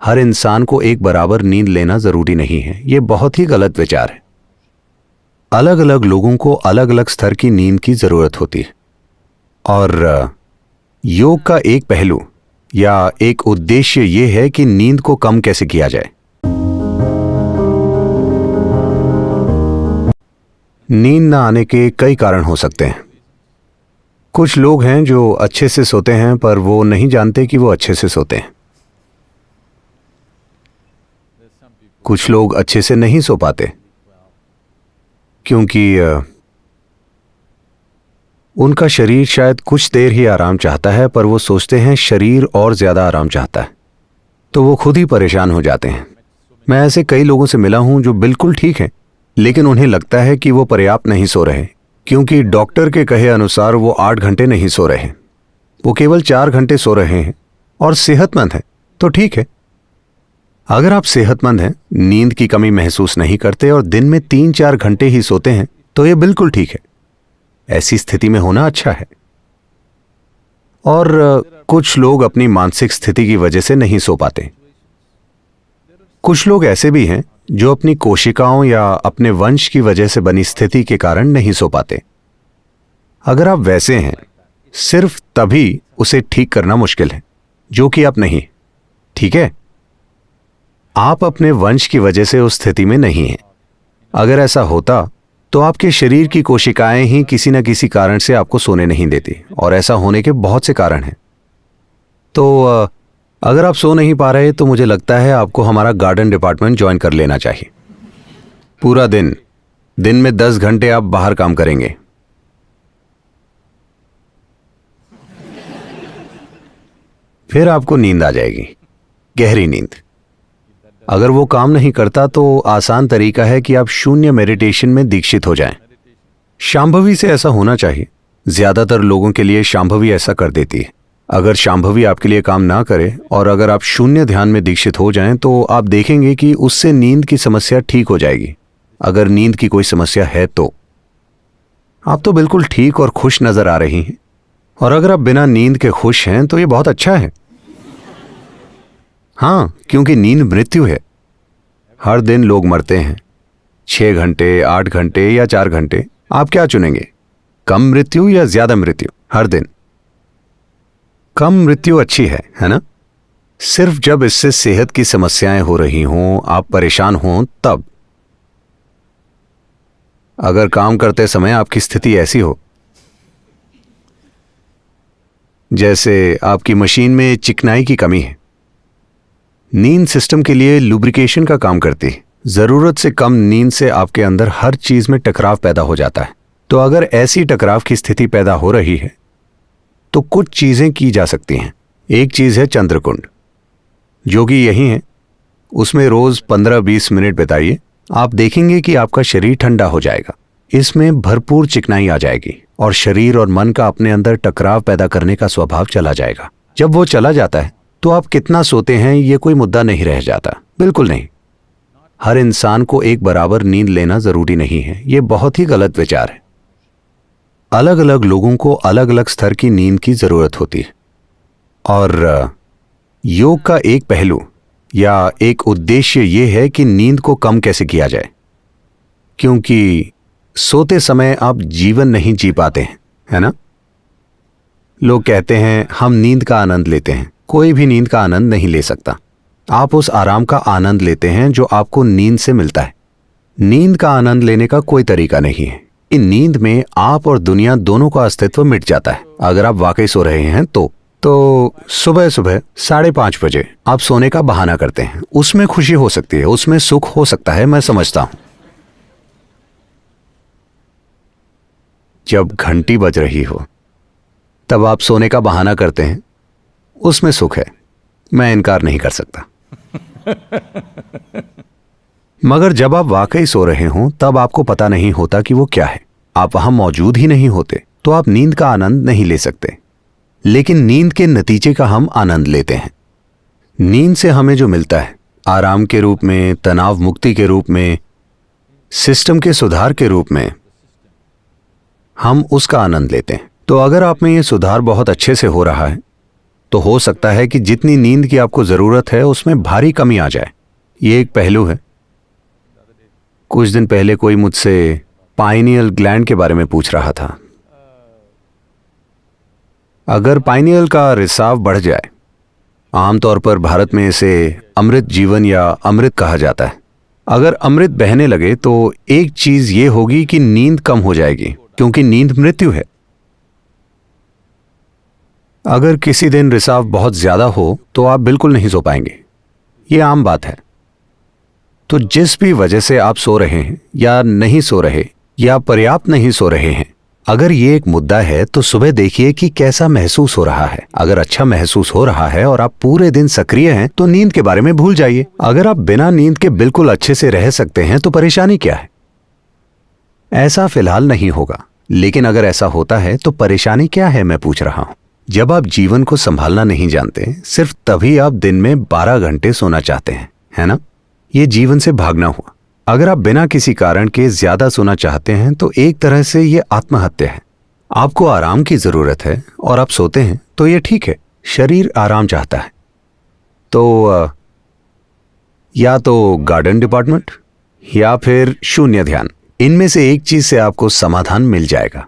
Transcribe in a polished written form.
हर इंसान को एक बराबर नींद लेना जरूरी नहीं है। ये बहुत ही गलत विचार है। अलग अलग लोगों को अलग अलग स्तर की नींद की जरूरत होती है और योग का एक पहलू या एक उद्देश्य यह है कि नींद को कम कैसे किया जाए। नींद न आने के कई कारण हो सकते हैं। कुछ लोग हैं जो अच्छे से सोते हैं पर वो नहीं जानते कि वो अच्छे से सोते हैं। कुछ लोग अच्छे से नहीं सो पाते क्योंकि उनका शरीर शायद कुछ देर ही आराम चाहता है, पर वो सोचते हैं शरीर और ज्यादा आराम चाहता है, तो वो खुद ही परेशान हो जाते हैं। मैं ऐसे कई लोगों से मिला हूं जो बिल्कुल ठीक हैं, लेकिन उन्हें लगता है कि वो पर्याप्त नहीं सो रहे क्योंकि डॉक्टर के कहे अनुसार वो 8 घंटे नहीं सो रहे हैं। वो केवल 4 घंटे सो रहे हैं और सेहतमंद हैं, तो ठीक है। अगर आप सेहतमंद हैं, नींद की कमी महसूस नहीं करते और दिन में 3-4 घंटे ही सोते हैं, तो ये बिल्कुल ठीक है। ऐसी स्थिति में होना अच्छा है। और कुछ लोग अपनी मानसिक स्थिति की वजह से नहीं सो पाते। कुछ लोग ऐसे भी हैं जो अपनी कोशिकाओं या अपने वंश की वजह से बनी स्थिति के कारण नहीं सो पाते। अगर आप वैसे हैं, सिर्फ तभी उसे ठीक करना मुश्किल है, जो कि आप नहीं। ठीक है, आप अपने वंश की वजह से उस स्थिति में नहीं हैं। अगर ऐसा होता तो आपके शरीर की कोशिकाएं ही किसी न किसी कारण से आपको सोने नहीं देती, और ऐसा होने के बहुत से कारण हैं। तो अगर आप सो नहीं पा रहे तो मुझे लगता है आपको हमारा गार्डन डिपार्टमेंट ज्वाइन कर लेना चाहिए। पूरा दिन में 10 घंटे आप बाहर काम करेंगे। फिर आपको नींद आ जाएगी, गहरी नींद। अगर वो काम नहीं करता तो आसान तरीका है कि आप शून्य मेडिटेशन में दीक्षित हो जाएं। शांभवी से ऐसा होना चाहिए। ज्यादातर लोगों के लिए शांभवी ऐसा कर देती है। अगर शांभवी आपके लिए काम ना करे और अगर आप शून्य ध्यान में दीक्षित हो जाएं तो आप देखेंगे कि उससे नींद की समस्या ठीक हो जाएगी। अगर नींद की कोई समस्या है तो आप तो बिल्कुल ठीक और खुश नजर आ रही हैं, और अगर आप बिना नींद के खुश हैं तो ये बहुत अच्छा है। हाँ, क्योंकि नींद मृत्यु है। हर दिन लोग मरते हैं, 6 घंटे, 8 घंटे या 4 घंटे। आप क्या चुनेंगे, कम मृत्यु या ज्यादा मृत्यु? हर दिन कम मृत्यु अच्छी है ना? सिर्फ जब इससे सेहत की समस्याएं हो रही हों, आप परेशान हों, तब। अगर काम करते समय आपकी स्थिति ऐसी हो जैसे आपकी मशीन में चिकनाई की कमी है। नींद सिस्टम के लिए लुब्रिकेशन का काम करती है। जरूरत से कम नींद से आपके अंदर हर चीज में टकराव पैदा हो जाता है। तो अगर ऐसी टकराव की स्थिति पैदा हो रही है तो कुछ चीजें की जा सकती हैं। एक चीज है चंद्रकुंड, जो कि यही है। उसमें रोज 15-20 मिनट बिताइए। आप देखेंगे कि आपका शरीर ठंडा हो जाएगा। इसमें भरपूर चिकनाई आ जाएगी और शरीर और मन का अपने अंदर टकराव पैदा करने का स्वभाव चला जाएगा। जब वो चला जाता है तो आप कितना सोते हैं ये कोई मुद्दा नहीं रह जाता। बिल्कुल नहीं। हर इंसान को एक बराबर नींद लेना जरूरी नहीं है। ये बहुत ही गलत विचार है। अलग अलग लोगों को अलग अलग स्तर की नींद की जरूरत होती है और योग का एक पहलू या एक उद्देश्य यह है कि नींद को कम कैसे किया जाए, क्योंकि सोते समय आप जीवन नहीं जी पाते हैं, है ना? लोग कहते हैं हम नींद का आनंद लेते हैं। कोई भी नींद का आनंद नहीं ले सकता। आप उस आराम का आनंद लेते हैं जो आपको नींद से मिलता है। नींद का आनंद लेने का कोई तरीका नहीं है। इन नींद में आप और दुनिया दोनों का अस्तित्व मिट जाता है। अगर आप वाकई सो रहे हैं तो सुबह 5:30 बजे आप सोने का बहाना करते हैं। उसमें खुशी हो सकती है, उसमें सुख हो सकता है, मैं समझता हूं। जब घंटी बज रही हो तब आप सोने का बहाना करते हैं, उसमें सुख है, मैं इनकार नहीं कर सकता। मगर जब आप वाकई सो रहे हों तब आपको पता नहीं होता कि वो क्या है। आप वहां मौजूद ही नहीं होते, तो आप नींद का आनंद नहीं ले सकते। लेकिन नींद के नतीजे का हम आनंद लेते हैं। नींद से हमें जो मिलता है, आराम के रूप में, तनाव मुक्ति के रूप में, सिस्टम के सुधार के रूप में, हम उसका आनंद लेते हैं। तो अगर आप में ये सुधार बहुत अच्छे से हो रहा है तो हो सकता है कि जितनी नींद की आपको जरूरत है उसमें भारी कमी आ जाए। ये एक पहलू है। कुछ दिन पहले कोई मुझसे पाइनियल ग्लैंड के बारे में पूछ रहा था। अगर पाइनियल का रिसाव बढ़ जाए, आमतौर पर भारत में इसे अमृत जीवन या अमृत कहा जाता है, अगर अमृत बहने लगे तो एक चीज ये होगी कि नींद कम हो जाएगी, क्योंकि नींद मृत्यु है। अगर किसी दिन रिसाव बहुत ज्यादा हो तो आप बिल्कुल नहीं सो पाएंगे, ये आम बात है। तो जिस भी वजह से आप सो रहे हैं या नहीं सो रहे या पर्याप्त नहीं सो रहे हैं, अगर ये एक मुद्दा है तो सुबह देखिए कि कैसा महसूस हो रहा है। अगर अच्छा महसूस हो रहा है और आप पूरे दिन सक्रिय हैं तो नींद के बारे में भूल जाइए। अगर आप बिना नींद के बिल्कुल अच्छे से रह सकते हैं तो परेशानी क्या है? ऐसा फिलहाल नहीं होगा, लेकिन अगर ऐसा होता है तो परेशानी क्या है, मैं पूछ रहा हूं। जब आप जीवन को संभालना नहीं जानते, सिर्फ तभी आप दिन में 12 घंटे सोना चाहते हैं, है ना? ये जीवन से भागना हुआ। अगर आप बिना किसी कारण के ज्यादा सोना चाहते हैं तो एक तरह से ये आत्महत्या है। आपको आराम की जरूरत है और आप सोते हैं तो ये ठीक है, शरीर आराम चाहता है। तो या तो गार्डन डिपार्टमेंट या फिर शून्य ध्यान, इनमें से एक चीज से आपको समाधान मिल जाएगा।